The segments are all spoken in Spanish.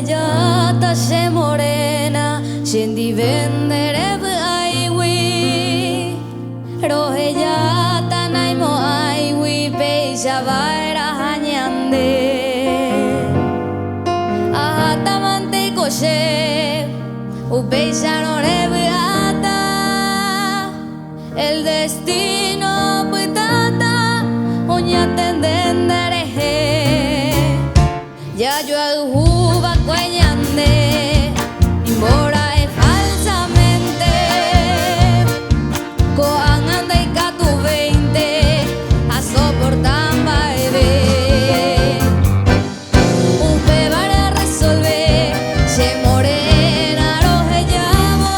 yata se morena shendi vendere aiwi rohe yata naimo aiwi peisa vaira hañande ahatamante koshe upeisa no rebeata el destino pitata uñatendendere ya yo aljuba cueñande imbora es falsamente coanganda y catu 20 a soportar baebe un pebare a resolver se morena roje llamo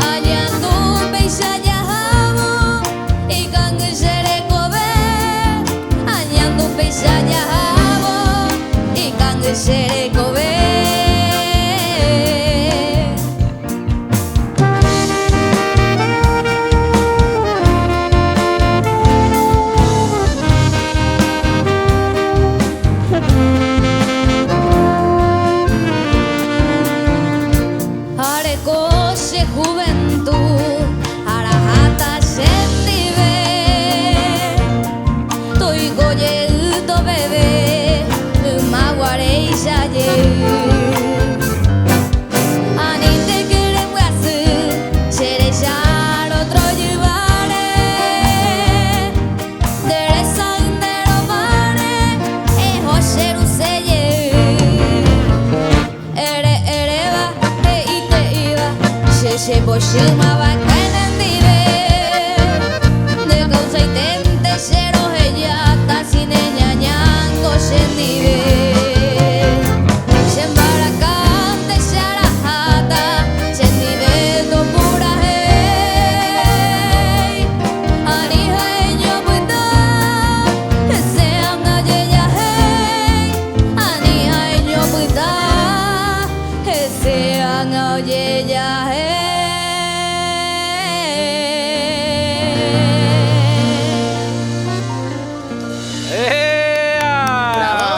hallando un peisaje jamo y cangue seré cobe hallando un peisaje seré cobe are coche juventud arajata sentive toy goyelto bebé maguare anite quiere guasu serechar otro llevare deresa indero mare joseru seye ere va ite iba se boshuma va kenendive de causa itente cero heyata sin ñañango sendive oye ya